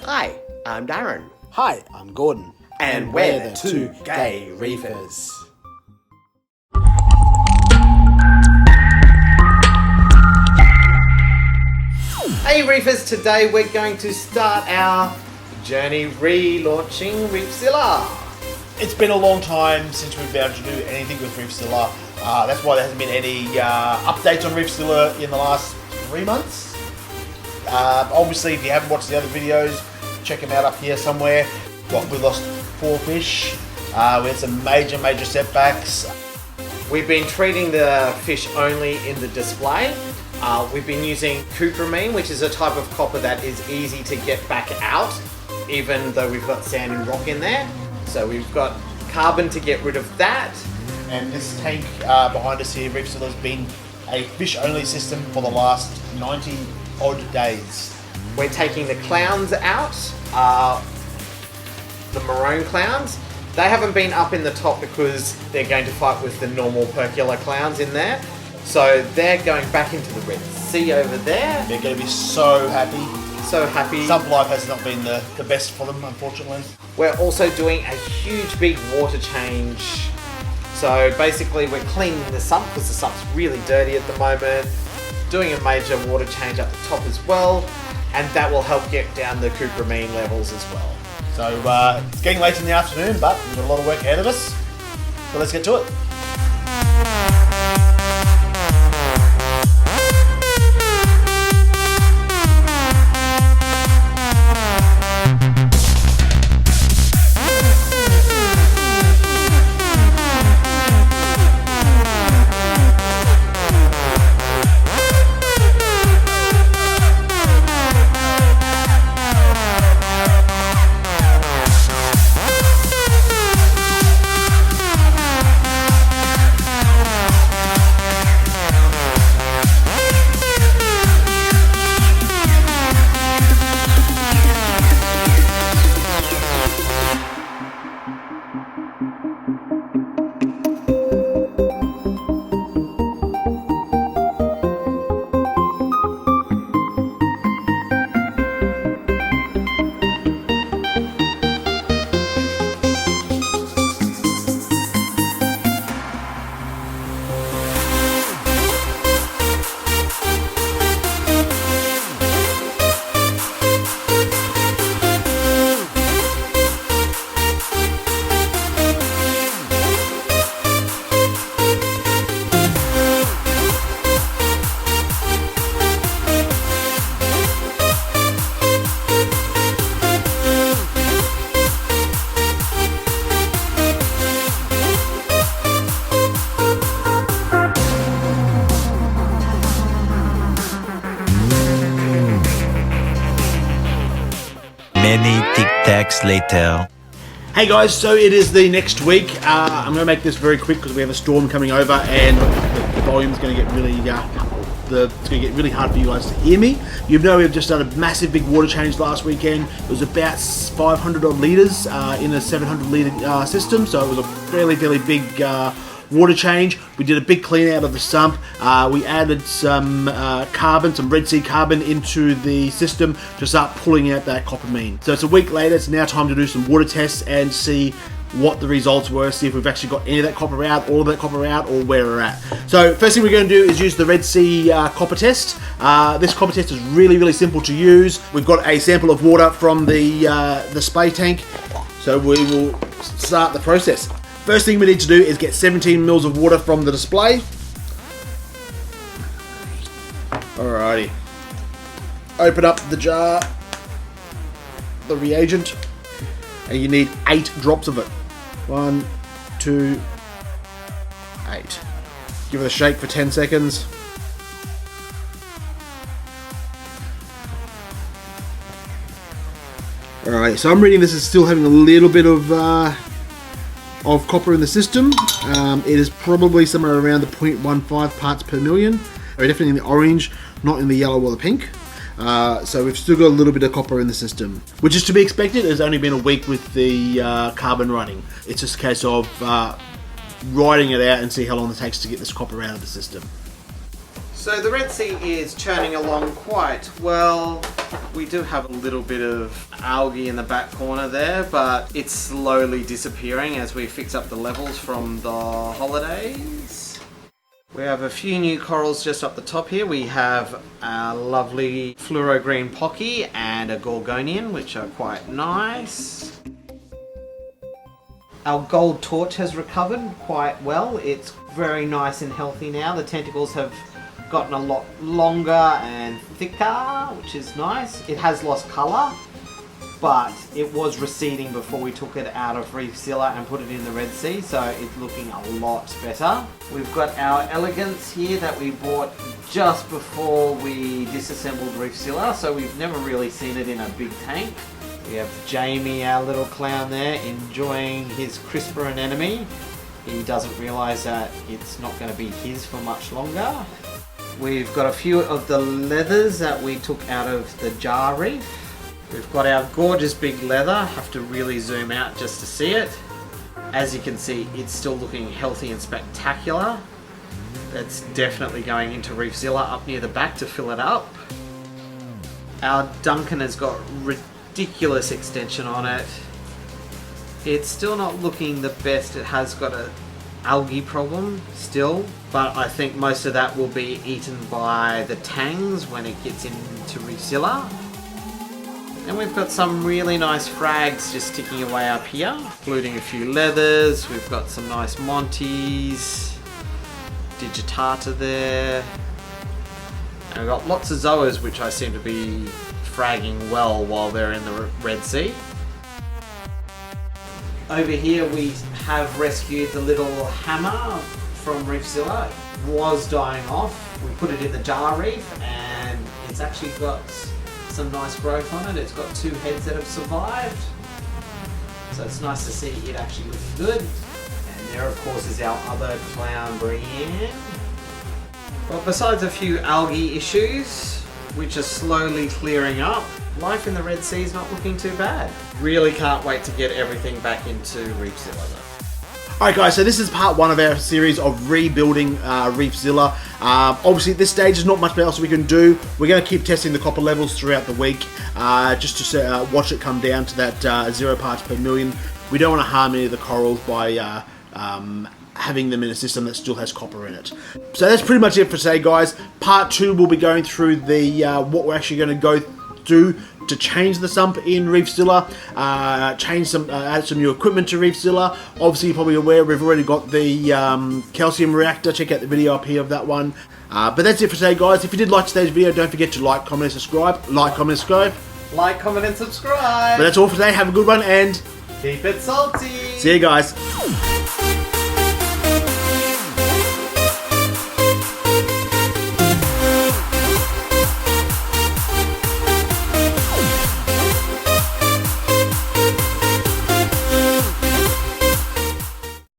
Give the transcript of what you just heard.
Hi, I'm Darren. Hi, I'm Gordon. And we're the two gay reefers. Hey reefers, today we're going to start our journey relaunching Reefzilla. It's been a long time since we've been able to do anything with Reefzilla. That's why there hasn't been any updates on Reefzilla in the last 3 months. Obviously, if you haven't watched the other videos, check them out up here somewhere. We lost 4 fish. We had some major setbacks. We've been treating the fish only in the display. We've been using Cuprimine, which is a type of copper that is easy to get back out, even though we've got sand and rock in there. So we've got carbon to get rid of that. And this tank behind us here, Reefzilla, has been a fish-only system for the last 90 odd days. We're taking the clowns out, the maroon clowns. They haven't been up in the top because they're going to fight with the normal percula clowns in there. So they're going back into the Red Sea over there. They're going to be so happy. So happy. Sump life has not been the best for them, unfortunately. We're also doing a huge big water change. So basically we're cleaning the sump because the sump's really dirty at the moment. Doing a major water change up the top as well. And that will help get down the Cuprimine levels as well. So it's getting late in the afternoon, but we've got a lot of work ahead of us. So let's get to it. Many tic-tacs later. Hey guys, so it is the next week. I'm going to make this very quick because we have a storm coming over and the volume's going to get really it's going to get really hard for you guys to hear me. You know we've just done a massive big water change last weekend. It was about 500 odd litres in a 700 litre system, so it was a fairly big water change. We did a big clean out of the sump. We added some carbon, some Red Sea carbon into the system to start pulling out that copramine. So it's a week later, it's now time to do some water tests and see what the results were, see if we've actually got any of that copper out, all of that copper out, or where we're at. So first thing we're going to do is use the Red Sea copper test. This copper test is really simple to use. We've got a sample of water from the spray tank, so we will start the process. First thing we need to do is get 17 mils of water from the display. Alrighty. Open up the jar, the reagent, and you need 8 drops of it. 1, 2, 8. Give it a shake for 10 seconds. Alright, so I'm reading this as still having a little bit of copper in the system. It is probably somewhere around the 0.15 parts per million. We're definitely in the orange, not in the yellow or the pink. So we've still got a little bit of copper in the system, which is to be expected. It's only been a week with the carbon running. It's just a case of riding it out and see how long it takes to get this copper out of the system. So the Red Sea is churning along quite well. We do have a little bit of algae in the back corner there, but it's slowly disappearing as we fix up the levels from the holidays. We have a few new corals just up the top here. We have a lovely fluoro green pocky and a gorgonian, which are quite nice. Our gold torch has recovered quite well. It's very nice and healthy now. The tentacles have gotten a lot longer and thicker, which is nice. It has lost colour, but it was receding before we took it out of Reefzilla and put it in the Red Sea, so it's looking a lot better. We've got our elegance here that we bought just before we disassembled Reefzilla, so we've never really seen it in a big tank. We have Jamie, our little clown there, enjoying his crisper anemone. He doesn't realise that it's not going to be his for much longer. We've got a few of the leathers that we took out of the jar reef. We've got our gorgeous big leather. Have to really zoom out just to see it. As you can see, it's still looking healthy and spectacular. That's definitely going into Reefzilla up near the back to fill it up. Our Duncan has got ridiculous extension on it. It's still not looking the best. It has got a algae problem still, but I think most of that will be eaten by the tangs when it gets into Reefzilla. And we've got some really nice frags just ticking away up here, including a few leathers. We've got some nice Monties, digitata there, and we've got lots of zoas which I seem to be fragging well while they're in the Red Sea. Over here we have rescued the little hammer from Reefzilla. It was dying off. We put it in the jar reef and it's actually got some nice growth on it. It's got 2 heads that have survived. So it's nice to see it actually looking good. And there of course is our other clown Brienne. Well, besides a few algae issues, which are slowly clearing up, life in the Red Sea is not looking too bad. Really can't wait to get everything back into Reefzilla though. Alright guys, so this is part 1 of our series of rebuilding Reefzilla. Obviously at this stage there's not much else we can do. We're going to keep testing the copper levels throughout the week, just to watch it come down to that 0 parts per million. We don't want to harm any of the corals by having them in a system that still has copper in it. So that's pretty much it for today guys. Part 2 we'll be going through the what we're actually going to go do to change the sump in Reefzilla, add some new equipment to Reefzilla. Obviously you're probably aware we've already got the calcium reactor. Check out the video up here of that one. But that's it for today guys. If you did like today's video, don't forget to like, comment and subscribe. Like, comment and subscribe. Like, comment and subscribe. But that's all for today. Have a good one and keep it salty. see you guys.